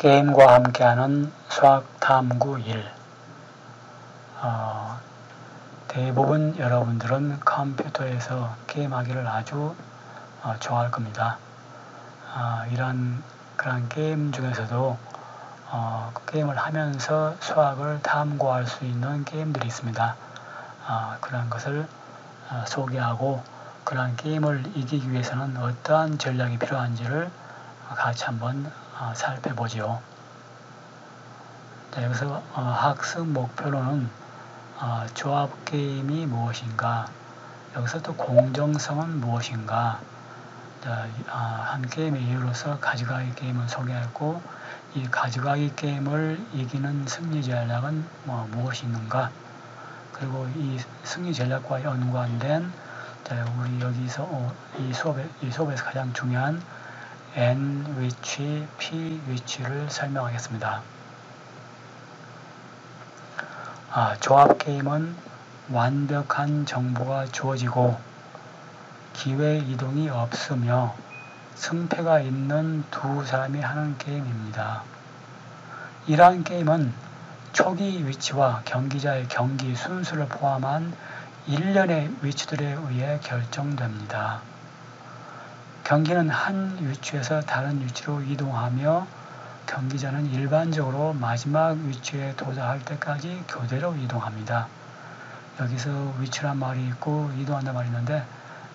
게임과 함께하는 수학탐구 1. 대부분 여러분들은 컴퓨터에서 게임하기를 아주 좋아할 겁니다. 그런 게임 중에서도 게임을 하면서 수학을 탐구할 수 있는 게임들이 있습니다. 그런 것을 소개하고 그런 게임을 이기기 위해서는 어떠한 전략이 필요한지를 같이 한번 살펴보지요. 여기서 학습 목표로는 조합 게임이 무엇인가, 여기서 또 공정성은 무엇인가, 한 게임의 예로서 가져가기 게임을 소개하고 이 가져가기 게임을 이기는 승리 전략은 무엇이 있는가, 그리고 이 승리 전략과 연관된 우리 여기서 이 수업에서 가장 중요한 N 위치, P 위치를 설명하겠습니다. 조합 게임은 완벽한 정보가 주어지고 기회 이동이 없으며 승패가 있는 두 사람이 하는 게임입니다. 이러한 게임은 초기 위치와 경기자의 경기 순수를 포함한 일련의 위치들에 의해 결정됩니다. 경기는 한 위치에서 다른 위치로 이동하며 경기자는 일반적으로 마지막 위치에 도달할 때까지 교대로 이동합니다. 여기서 위치란 말이 있고 이동한단 말이 있는데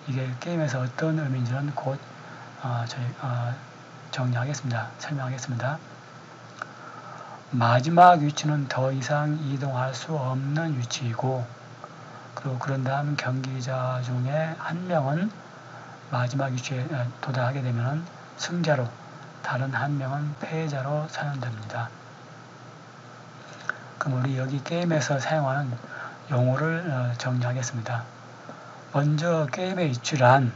이게 게임에서 어떤 의미인지는 곧 설명하겠습니다. 마지막 위치는 더 이상 이동할 수 없는 위치이고, 그리고 그런 다음 경기자 중에 한 명은 마지막 위치에 도달하게 되면 승자로, 다른 한 명은 패자로 선언됩니다. 그럼 우리 여기 게임에서 사용하는 용어를 정리하겠습니다. 먼저 게임의 위치란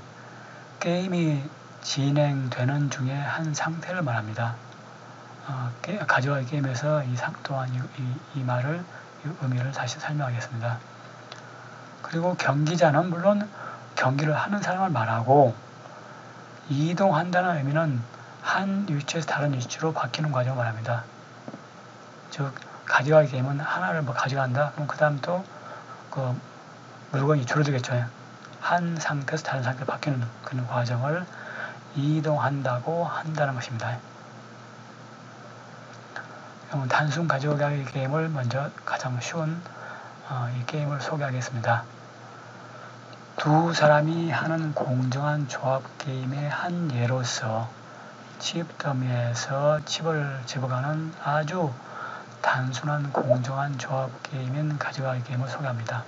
게임이 진행되는 중에 한 상태를 말합니다. 가져가기 게임에서 이 의미를 다시 설명하겠습니다. 그리고 경기자는 물론 경기를 하는 사람을 말하고, 이동한다는 의미는 한 위치에서 다른 위치로 바뀌는 과정을 말합니다. 즉 가져가기 게임은 하나를 가져간다. 그럼 그 다음 또 그 물건이 줄어들겠죠. 한 상태에서 다른 상태로 바뀌는 그런 과정을 이동한다고 한다는 것입니다. 그럼 단순 가져가기 게임을 먼저 가장 쉬운 이 게임을 소개하겠습니다. 두 사람이 하는 공정한 조합 게임의 한 예로서 칩 더미에서 칩을 집어가는 아주 단순한 공정한 조합 게임인 가져가기 게임을 소개합니다.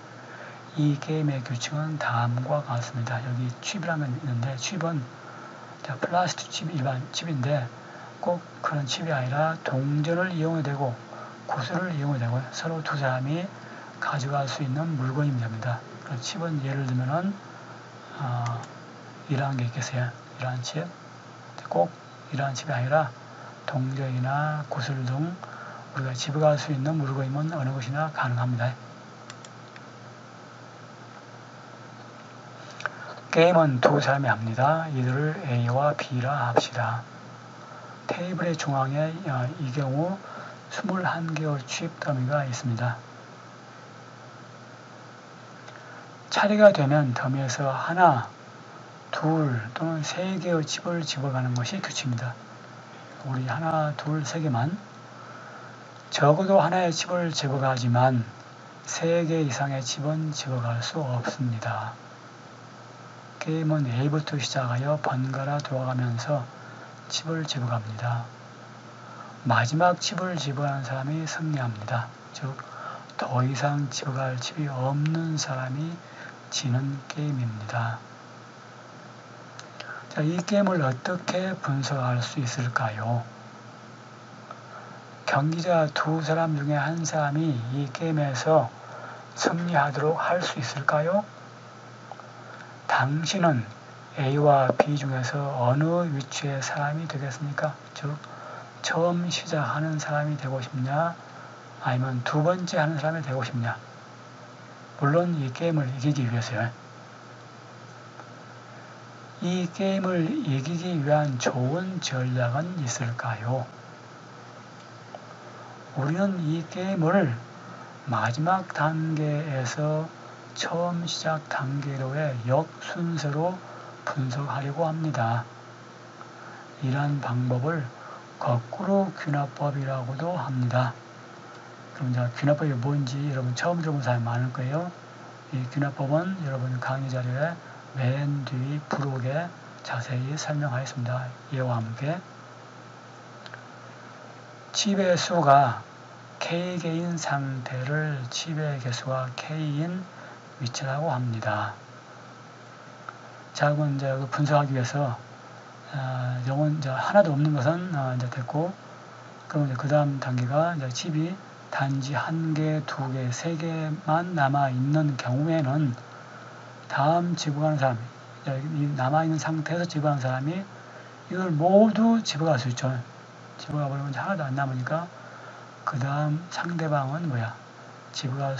이 게임의 규칙은 다음과 같습니다. 여기 칩이라는 게 있는데, 칩은 플라스틱 칩, 일반 칩인데 꼭 그런 칩이 아니라 동전을 이용해도 되고 구슬을 이용해도 되고 서로 두 사람이 가져갈 수 있는 물건이 됩니다. 칩은 예를 들면은 이러한 게 있겠어요. 이러한 칩, 꼭 이러한 칩이 아니라 동전이나 구슬 등 우리가 집어갈 수 있는 물건이면 어느 것이나 가능합니다. 게임은 두 사람이 합니다. 이들을 A와 B라 합시다. 테이블의 중앙에 이 경우 21개의 칩 더미가 있습니다. 차례가 되면 더미에서 하나, 둘 또는 세 개의 칩을 집어가는 것이 규칙입니다. 우리 하나, 둘, 세 개만, 적어도 하나의 칩을 집어가지만 3개 이상의 칩은 집어갈 수 없습니다. 게임은 A부터 시작하여 번갈아 돌아가면서 칩을 집어갑니다. 마지막 칩을 집어가는 사람이 승리합니다. 즉, 더 이상 집어갈 칩이 없는 사람이 지는 게임입니다. 자, 이 게임을 어떻게 분석할 수 있을까요? 경기자 두 사람 중에 한 사람이 이 게임에서 승리하도록 할 수 있을까요? 당신은 A와 B 중에서 어느 위치의 사람이 되겠습니까? 즉, 처음 시작하는 사람이 되고 싶냐? 아니면 두 번째 하는 사람이 되고 싶냐? 물론 이 게임을 이기기 위해서요. 이 게임을 이기기 위한 좋은 전략은 있을까요? 우리는 이 게임을 마지막 단계에서 처음 시작 단계로의 역순서로 분석하려고 합니다. 이러한 방법을 거꾸로 귀납법이라고도 합니다. 그럼 이제 귀납법이 뭔지 여러분 처음 들어본 사람이 많을 거예요. 이 귀납법은 여러분 강의 자료에 맨 뒤 부록에 자세히 설명하였습니다. 이와 함께 칩의 수가 K개인 상태를 칩의 개수가 K인 위치라고 합니다. 자, 그럼 이제 분석하기 위해서 영은 이제 하나도 없는 것은 이제 됐고, 그럼 이제 그 다음 단계가 이제 칩이 단지 한 개, 두 개, 세 개만 남아 있는 경우에는 다음 집어가는 사람, 남아 있는 상태에서 집어가는 사람이 이걸 모두 집어갈 수 있죠. 집어가 버리면 하나도 안 남으니까 그 다음 상대방은 뭐야? 집어갈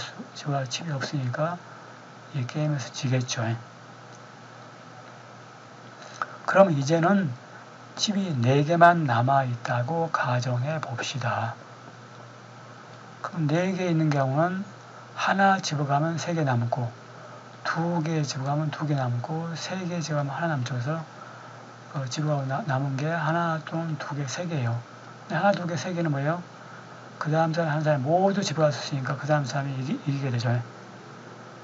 칩이 없으니까 이 게임에서 지겠죠. 그럼 이제는 칩이 4개만 남아있다고 가정해 봅시다. 그럼 4개 있는 경우는 하나 집어가면 3개 남고 2개 집어가면 2개 남고 3개 집어가면 하나 남죠. 그래서 집어가고 남은 게 하나 또는 2개, 3개예요. 하나, 2개, 3개는 뭐예요? 그 다음 사람 한 사람이 모두 집어갈 수 있으니까 그 다음 사람이 이기게 되죠.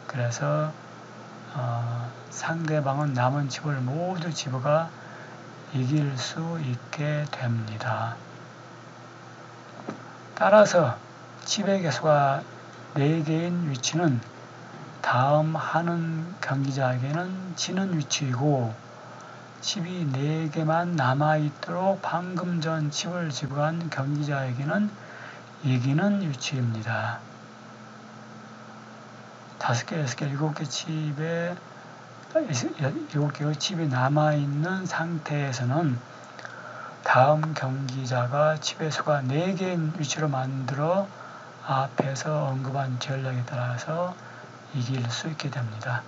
그래서 상대방은 남은 칩을 모두 집어가 이길 수 있게 됩니다. 따라서 칩의 개수가 4개인 위치는 다음 하는 경기자에게는 지는 위치이고 칩이 4개만 남아있도록 방금 전 칩을 집어간 경기자에게는 이기는 위치입니다. 5개, 6개, 7개 칩에 7개의 칩이 남아있는 상태에서는 다음 경기자가 칩의 수가 4개인 위치로 만들어 앞에서 언급한 전략에 따라서 이길 수 있게 됩니다.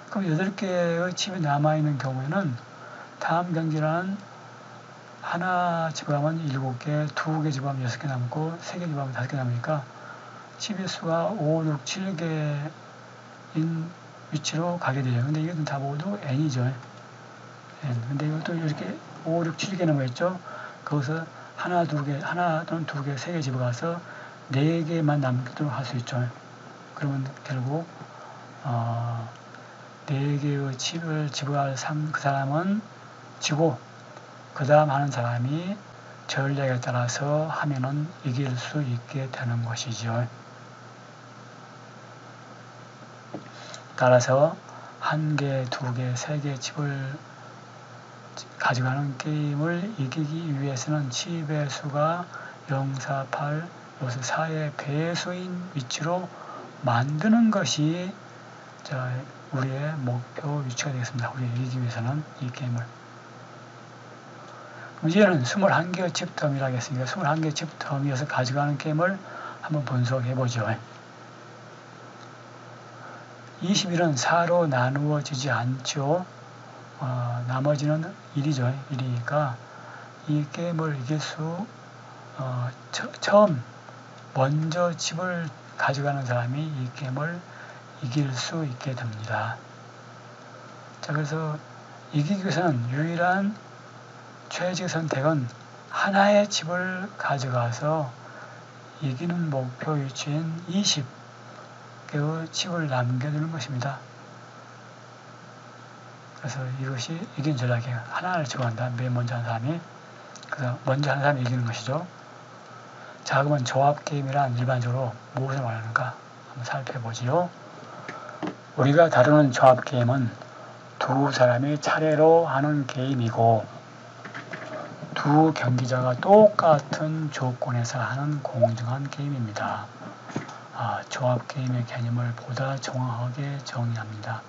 그럼 8개의 칩이 남아있는 경우에는 다음 경기는 하나 집어가면 7개, 2개 집어가면 6개 남고 3개 집어가면 5개 남으니까 칩의 수가 5, 6, 7개인 위치로 가게 되죠. 근데 이것은 다 모두 n이죠. n. 근데 이것도 이렇게 5, 6, 7개는 뭐였죠? 거기서 하나, 2개, 하나 또는 2개, 3개 집어가서 4개만 남도록 할 수 있죠. 그러면 결국 4개의 칩을 집어갈 그 사람은 지고 그 다음 하는 사람이 전략에 따라서 하면은 이길 수 있게 되는 것이죠. 따라서 1개, 2개, 3개 칩을 가져가는 게임을 이기기 위해서는 칩의 수가 0, 4, 8, 여기서 4의 배수인 위치로 만드는 것이 우리의 목표 위치가 되겠습니다. 우리가 이기기 위해서는 이 게임을. 이제는 21개의 칩 더미를 하겠습니다. 21개의 칩 더미에서 가져가는 게임을 한번 분석해 보죠. 21은 4로 나누어지지 않죠. 나머지는 1이죠. 1이니까 이 게임을 이길 수 처음 먼저 칩을 가져가는 사람이 이 게임을 이길 수 있게 됩니다. 자, 그래서 이기기 위해서는 유일한 최적 선택은 하나의 칩을 가져가서 이기는 목표 위치인 20개의 칩을 남겨두는 것입니다. 그래서 이것이 이기는 전략이에요. 하나를 집어간다. 맨 먼저 하는 사람이. 그래서 먼저 하는 사람이 이기는 것이죠. 자, 그러면 조합 게임이란 일반적으로 무엇을 말하는가 한번 살펴보지요. 우리가 다루는 조합 게임은 두 사람이 차례로 하는 게임이고 두 경기자가 똑같은 조건에서 하는 공정한 게임입니다. 조합 게임의 개념을 보다 정확하게 정의합니다.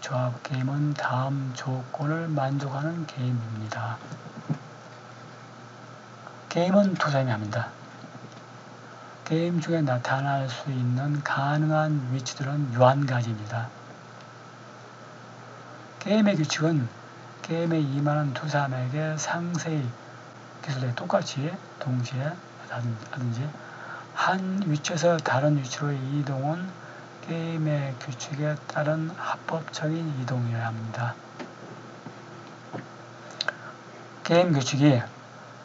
조합 게임은 다음 조건을 만족하는 게임입니다. 게임은 두 사람이 합니다. 게임 중에 나타날 수 있는 가능한 위치들은 유한가지입니다. 게임의 규칙은 게임에 임하는 두 사람에게 상세히 기술에 똑같이 동시에 하든지 한 위치에서 다른 위치로의 이동은 게임의 규칙에 따른 합법적인 이동이어야 합니다. 게임 규칙이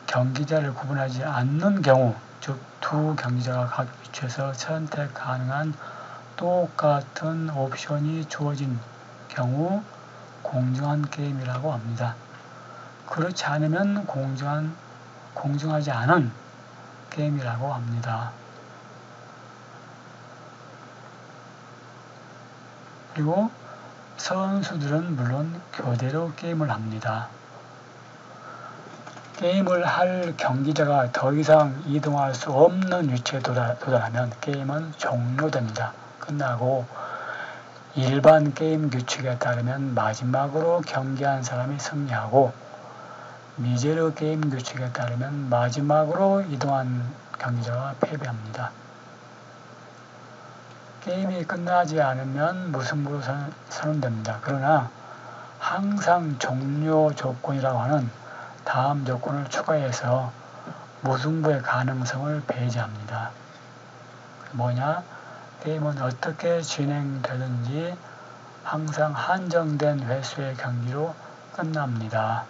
경기자를 구분하지 않는 경우, 즉 두 경기자가 각 위치에서 선택 가능한 똑같은 옵션이 주어진 경우 공정한 게임이라고 합니다. 그렇지 않으면 공정하지 않은 게임이라고 합니다. 그리고 선수들은 물론 교대로 게임을 합니다. 게임을 할 경기자가 더 이상 이동할 수 없는 위치에 도달하면 게임은 종료됩니다. 끝나고 일반 게임 규칙에 따르면 마지막으로 경기한 사람이 승리하고 미제르 게임 규칙에 따르면 마지막으로 이동한 경기자가 패배합니다. 게임이 끝나지 않으면 무승부로 선언됩니다. 그러나 항상 종료 조건이라고 하는 다음 조건을 추가해서 무승부의 가능성을 배제합니다. 뭐냐? 게임은 어떻게 진행되든지 항상 한정된 횟수의 경기로 끝납니다.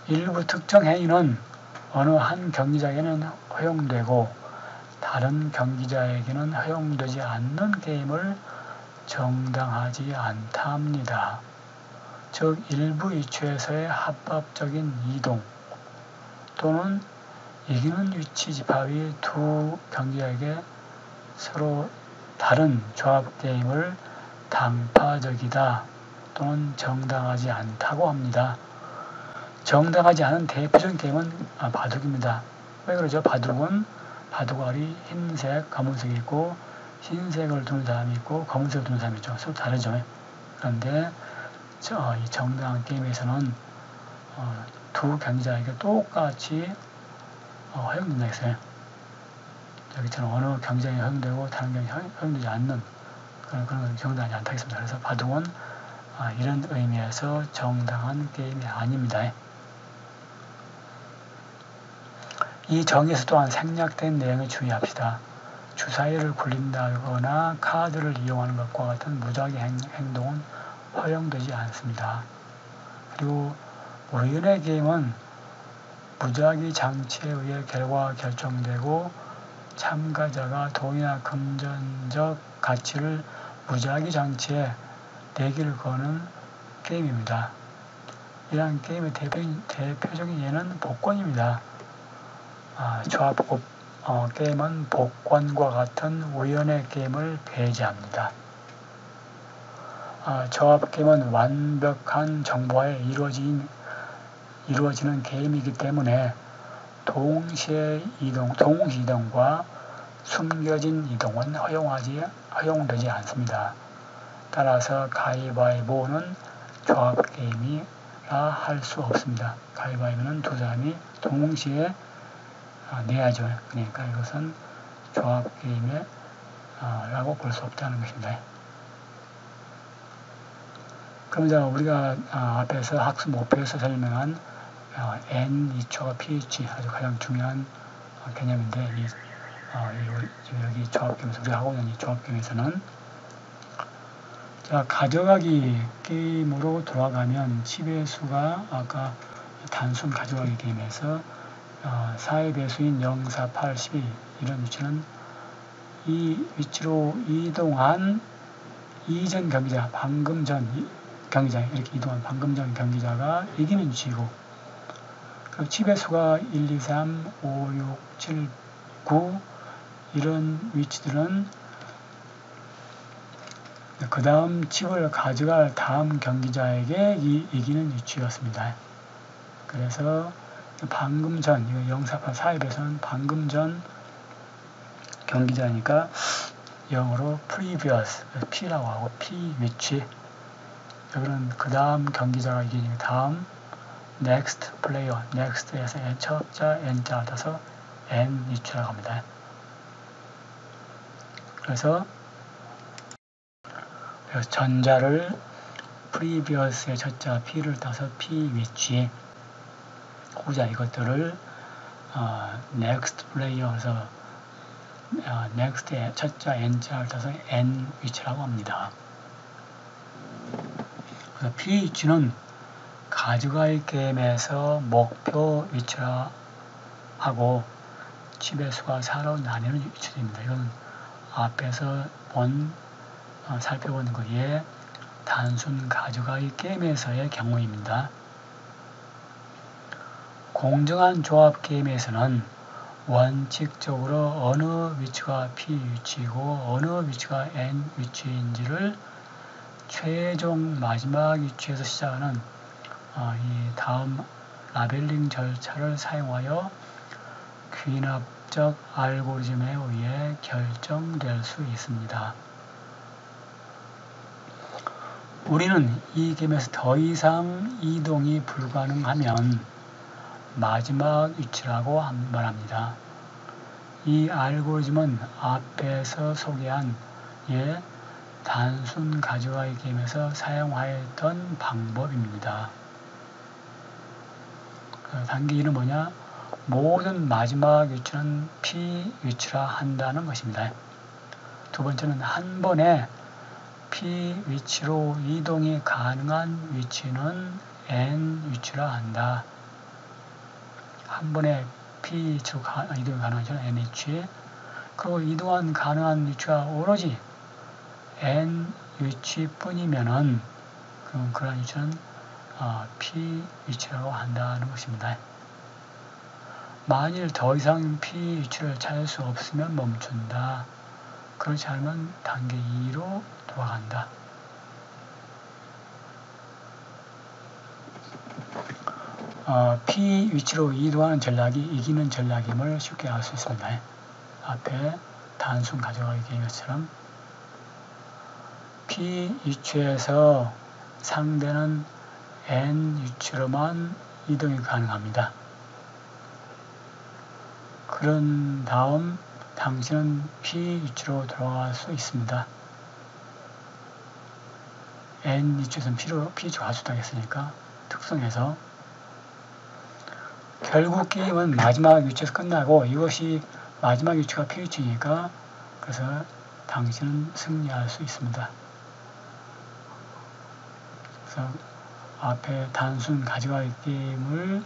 일부 특정 행위는 어느 한 경기자에게는 허용되고 다른 경기자에게는 허용되지 않는 게임을 정당하지 않다 합니다. 즉 일부 위치에서의 합법적인 이동 또는 이기는 위치 집합이 두 경기자에게 서로 다른 조합 게임을 당파적이다 또는 정당하지 않다고 합니다. 정당하지 않은 대표적인 게임은 바둑입니다. 왜 그러죠? 바둑알이 흰색, 검은색이 있고 흰색을 두는 사람이 있고 검은색을 두는 사람이 있죠. 서로 다르죠. 그런데 이 정당한 게임에서는 두 경기자에게 똑같이 허용된다 했어요. 여기처럼 어느 경기장이 허용되고 다른 경기장이 허용되지 않는 그런 건 정당하지 않다 했습니다. 그래서 바둑은 이런 의미에서 정당한 게임이 아닙니다. 이 정의에서 또한 생략된 내용에 주의합시다. 주사위를 굴린다거나 카드를 이용하는 것과 같은 무작위 행동은 허용되지 않습니다. 그리고 우연의 게임은 무작위 장치에 의해 결과가 결정되고 참가자가 돈이나 금전적 가치를 무작위 장치에 내기를 거는 게임입니다. 이러한 게임의 대표적인 예는 복권입니다. 게임은 복권과 같은 우연의 게임을 배제합니다. 조합 게임은 완벽한 정보화에 이루어지는 게임이기 때문에 동시 이동과 숨겨진 이동은 허용되지 않습니다. 따라서 가위바위보는 조합 게임이라 할 수 없습니다. 가위바위보는 두 사람이 동시에 내야죠. 그러니까 이것은 조합 게임이라고 볼 수 없다는 것입니다. 그럼 이제 우리가 앞에서 학습 목표에서 설명한 N2초가 pH 아주 가장 중요한 개념인데 여기 조합게임에서 우리가 하고 있는 이 조합게임에서는 자 가져가기 게임으로 돌아가면 치배수가 아까 단순 가져가기 게임에서 4의 배수인 0, 4, 8, 12 이런 위치는 이 위치로 이동한 이전 경기자, 방금 전 경기자 이렇게 이동한 방금 전 경기자가 이기는 위치이고 그리고 치배수가 1, 2, 3, 5, 6, 7, 9 이런 위치들은 그 다음 칩을 가져갈 다음 경기자에게 이기는 위치였습니다. 그래서 방금 전, 이거 0, 4, 8, 4의 배수는 방금 전 경기자니까 영어로 previous, P라고 하고 P 위치 여기는 그 다음 경기자가 이기니까 다음 next player, next에서 첫자 n자를 따서 n 위치라고 합니다. 그래서 전자를 previous의 첫자 P를 따서 P 위치 후자 이것들을 next player에서 next에 첫자 n자를 따서 n 위치라고 합니다. 그래서 p 위치는 가져갈 게임에서 목표 위치라 하고 칩의 수가 4로 나뉘는 위치입니다. 이건 앞에서 살펴본 거기에 단순 가져가기 게임에서의 경우입니다. 공정한 조합 게임에서는 원칙적으로 어느 위치가 P 위치이고 어느 위치가 N 위치인지를 최종 마지막 위치에서 시작하는 이 다음 라벨링 절차를 사용하여 귀납적 알고리즘에 의해 결정될 수 있습니다. 우리는 이 게임에서 더 이상 이동이 불가능하면 마지막 위치라고 말합니다. 이 알고리즘은 앞에서 소개한 단순 가져가기 게임에서 사용하였던 방법입니다. 단계 1은 뭐냐? 모든 마지막 위치는 P 위치라 한다는 것입니다. 두 번째는 한 번에 P 위치로 이동이 가능한 위치는 N 위치라 한다. 한 번에 P 위치로 이동이 가능한 위치는 N 위치. 그리고 이동한 가능한 위치가 오로지 N 위치뿐이면은 그럼 그런 위치는 P 위치라고 한다는 것입니다. 만일 더 이상 P 위치를 찾을 수 없으면 멈춘다. 그렇지 않으면 단계 2로 돌아간다. P 위치로 이동하는 전략이 이기는 전략임을 쉽게 알 수 있습니다. 앞에 단순 가져가기 게임처럼 P 위치에서 상대는 N 위치로만 이동이 가능합니다. 그런 다음 당신은 P 위치로 돌아갈 수 있습니다. N 위치에서는 P 위치로 갈 수도 있으니까 특성에서 결국 게임은 마지막 위치에서 끝나고 이것이 마지막 위치가 P 위치니까 그래서 당신은 승리할 수 있습니다. 그래서 앞에 단순 가져가기 게임을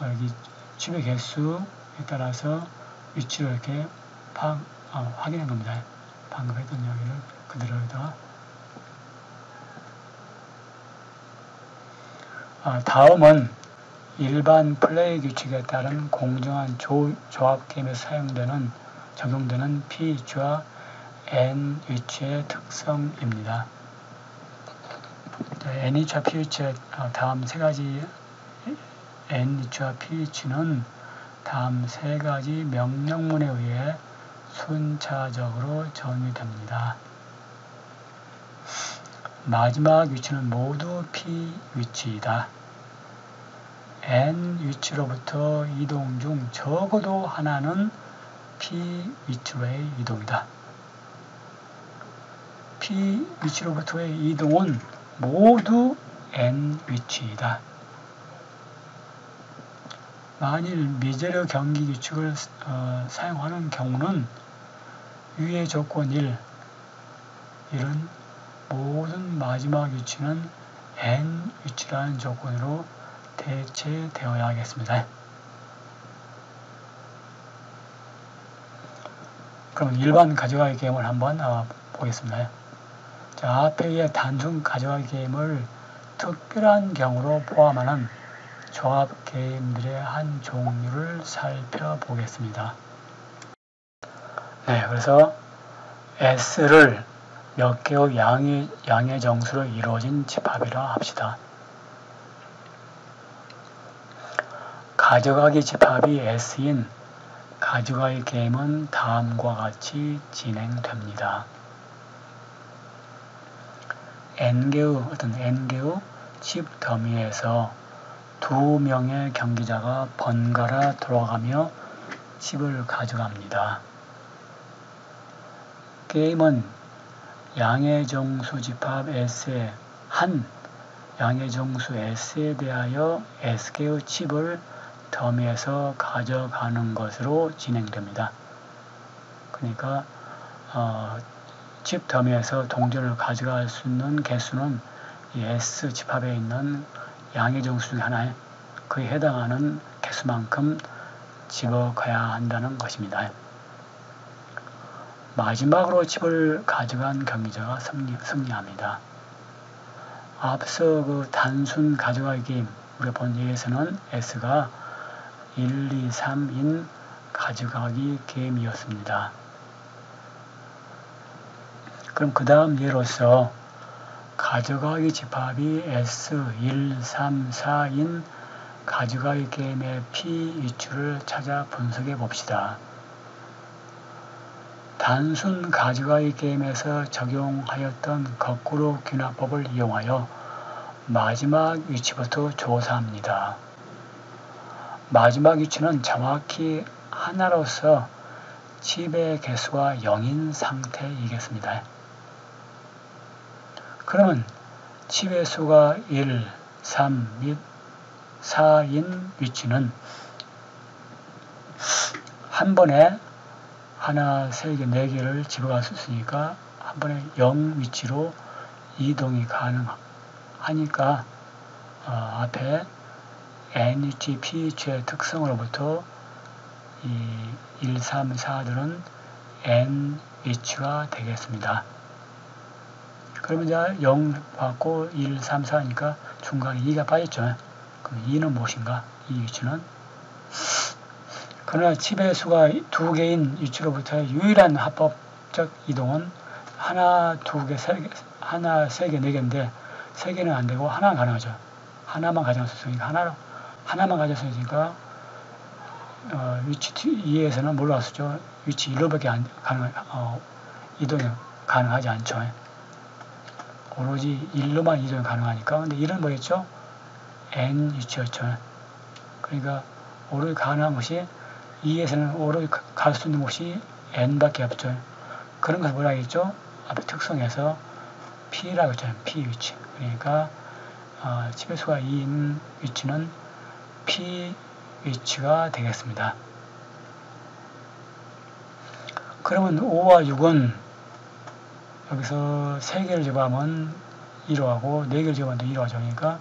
여기 칩의 개수에 따라서 위치를 이렇게 확인한 겁니다. 방금 했던 이야기를 그대로 여기다가 다음은 일반 플레이 규칙에 따른 공정한 조합 게임에서 적용되는 P 위치와 N 위치의 특성입니다. N 위치와 P 위치의 다음 세 가지 N 위치와 P 위치는 다음 세 가지 명령문에 의해 순차적으로 정의됩니다. 마지막 위치는 모두 P 위치이다. N 위치로부터 이동 중 적어도 하나는 P 위치로의 이동이다. P 위치로부터의 이동은 모두 N 위치이다. 만일 미제르 경기 규칙을 사용하는 경우는 위의 조건 1, 이런 모든 마지막 위치는 N 위치라는 조건으로 대체되어야 하겠습니다. 그럼 일반 가져가기 게임을 한번 보겠습니다. 자, 앞에 단순 가져가기 게임을 특별한 경우로 포함하는 조합 게임들의 한 종류를 살펴보겠습니다. 네, 그래서 S를 몇 개의 양의 정수로 이루어진 집합이라 합시다. 가져가기 집합이 S인 가져가기 게임은 다음과 같이 진행됩니다. N개의 칩 더미에서 두 명의 경기자가 번갈아 돌아가며 칩을 가져갑니다. 게임은 양의 정수 집합 S의 한 양의 정수 S에 대하여 S개의 칩을 더미에서 가져가는 것으로 진행됩니다. 그러니까 집 더미에서 동전을 가져갈 수 있는 개수는 이 S 집합에 있는 양의 정수 중 하나에 그에 해당하는 개수만큼 집어가야 한다는 것입니다. 마지막으로 집을 가져간 경기자가 승리합니다. 앞서 그 단순 가져가기 게임 우리가 본 예에서는 S가 1, 2, 3인 가져가기 게임이었습니다. 그럼 그 다음 예로서 가져가기 집합이 S 1, 3, 4인 가져가기 게임의 P 위치를 찾아 분석해 봅시다. 단순 가져가기 게임에서 적용하였던 거꾸로 귀납법을 이용하여 마지막 위치부터 조사합니다. 마지막 위치는 정확히 하나로서 집의 개수가 0인 상태이겠습니다. 그러면 집의 수가 1, 3 및 4인 위치는 한 번에 하나, 세 개, 네 개를 집어갈 수 있으니까 한 번에 0 위치로 이동이 가능하니까 앞에 N 위치, P 위치의 특성으로부터 이 1, 3, 4들은 N 위치가 되겠습니다. 그러면 이제 0 받고 1, 3, 4니까 중간에 2가 빠졌죠. 그럼 2는 무엇인가? 이 위치는 그러나 집의 수가 2개인 위치로부터의 유일한 합법적 이동은 하나, 2개, 3개, 하나, 3개, 4개인데 3개는 안 되고 하나는 가능하죠. 하나만 가져갈 수 있으니까 하나만 가져갈 수 있으니까 위치 2에서는 뭘로 할 수 있죠? 위치 1로밖에 이동이 가능하지 않죠. 오로지 1로만 이동이 가능하니까. 근데 1은 뭐였죠? N 위치였죠. 그러니까 오로지 가능한 것이 2에서는 오로지 갈 수 있는 곳이 N밖에 없죠. 그런 것을 뭐라 하겠죠? 앞에 특성에서 P라고 했잖아요. P 위치. 그러니까 집의 수가 2인 위치는 P 위치가 되겠습니다. 그러면 5와 6은 여기서 3개를 집어하면 2로 하고 4개를 집어하면 2로 하죠. 그러니까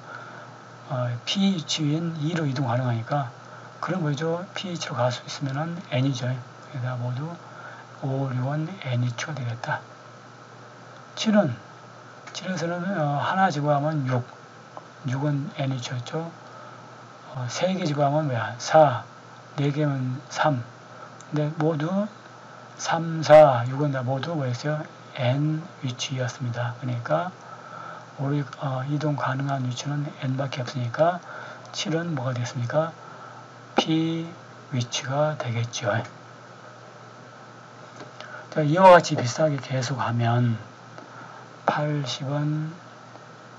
P 위치인 2로 이동 가능하니까 그런 거죠. P 위치로 갈 수 있으면은 N이죠. 그래서 모두 5, 6은 N 위치가 되겠다. 7에서는 하나 집어하면 6은 N 위치였죠. 3개 집어하면 뭐야? 4, 4개면 3. 근데 모두 3, 4, 6은 다 모두 뭐였어요? N 위치였습니다. 그러니까 우리 이동 가능한 위치는 N밖에 없으니까 7은 뭐가 되겠습니까? P 위치가 되겠죠. 자, 이와 같이 비슷하게 계속하면 80은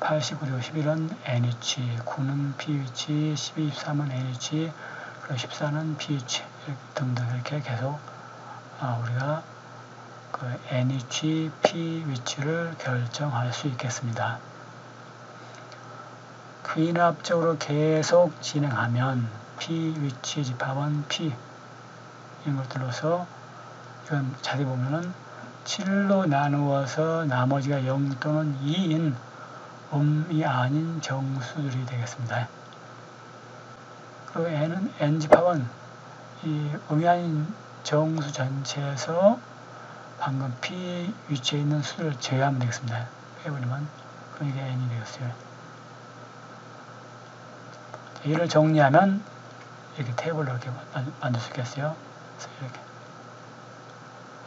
80 그리고 11은 N위치, 9는 P위치, 12, 13은 N위치, 그리고 14는 P위치 등등 이렇게 계속 우리가 그 N위치, P위치를 결정할 수 있겠습니다. 귀납적으로 계속 진행하면 P위치 집합은 P 이런 것들로서 이건 자세히 보면은 7로 나누어서 나머지가 0 또는 2인 음이 아닌 정수들이 되겠습니다. 그리고 N집합은 이 음이 아닌 정수 전체에서 방금 P 위치에 있는 수를 제외하면 되겠습니다. 빼버리면 그럼 이게 N이 되겠어요. 이를 정리하면 이렇게 테이블로 이렇게 만들 수 있겠어요. 그래서 이렇게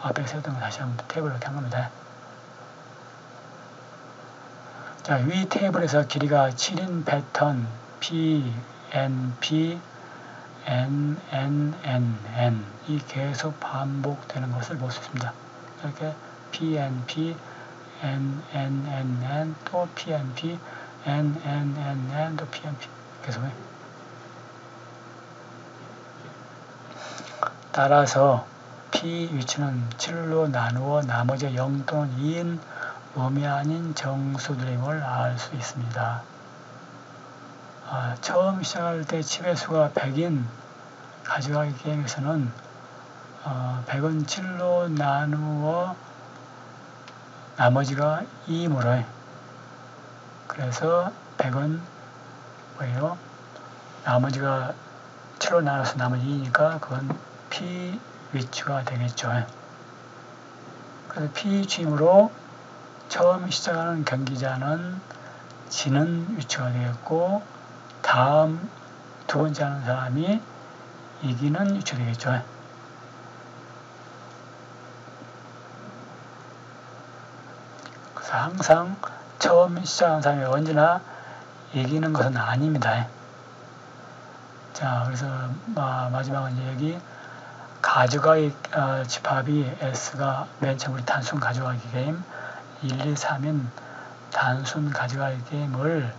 앞에 세웠던 거 다시 한번 테이블로 이렇게 한 겁니다. 자, 위 테이블에서 길이가 7인 패턴 P, N, P, N, N, N, N 이 계속 반복되는 것을 볼 수 있습니다. 이렇게 P, N, P, N, N, N, N 또 P, N, P, N, N, N, N 또 P, N, P 계속해. 따라서 P 위치는 7로 나누어 나머지 0 또는 2인 음이 아닌 정수들임을 알 수 있습니다. 처음 시작할 때 칩의 수가 100인 가져가기 게임에서는 100은 7로 나누어 나머지가 2이므로 그래서 100은 뭐예요? 나머지가 7로 나눠서 나머지 2니까 그건 P 위치가 되겠죠. 그래서 P 위치이므로 처음 시작하는 경기자는 지는 위치가 되겠고 다음 두 번째 하는 사람이 이기는 위치가 되겠죠. 그래서 항상 처음 시작하는 사람이 언제나 이기는 것은 아닙니다. 자, 그래서 마지막은 이제 여기 가져가기 집합이 S가 맨 처음 우리 단순 가져가기 게임 1, 2, 3인 단순 가져가기 게임을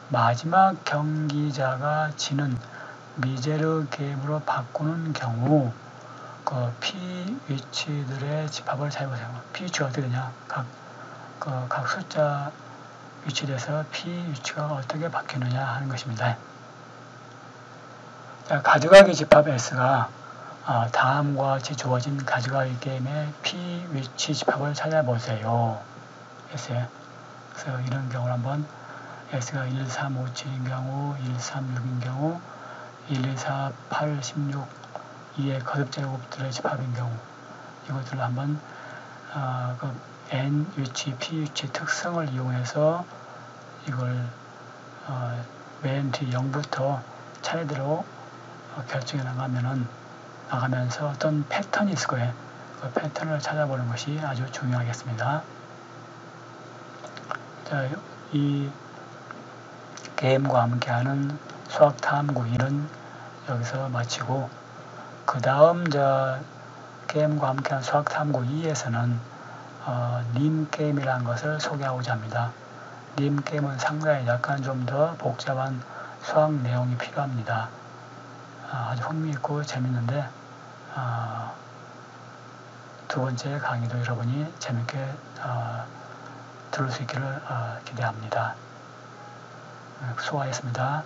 마지막 경기자가 지는 미제르 게임으로 바꾸는 경우 그 P 위치들의 집합을 잘 보세요. P 위치가 어떻게 되냐? 각 숫자 위치에서 P 위치가 어떻게 바뀌느냐 하는 것입니다. 자, 가져가기 집합 S가 다음과 같이 주어진 가져가기 게임의 P 위치 집합을 찾아보세요. S에. 그래서 이런 경우를 한번 S가 1, 3, 5, 7인 경우, 1, 3, 6인 경우, 1, 2, 4, 8, 16, 2의 거듭제곱들의 집합인 경우 이것들을 한번 그 N 위치, P 위치 특성을 이용해서 이걸 맨 뒤 0부터 차례대로 결정해 나가면서 어떤 패턴이 있을 거예요. 그 패턴을 찾아보는 것이 아주 중요하겠습니다. 자, 이 게임과 함께하는 수학 탐구 1은 여기서 마치고 그 다음 게임과 함께하는 수학 탐구 2에서는 님 게임이라는 것을 소개하고자 합니다. 님 게임은 상당히 약간 좀 더 복잡한 수학 내용이 필요합니다. 아주 흥미있고 재밌는데 두 번째 강의도 여러분이 재밌게 들을 수 있기를 기대합니다. 수고하셨습니다.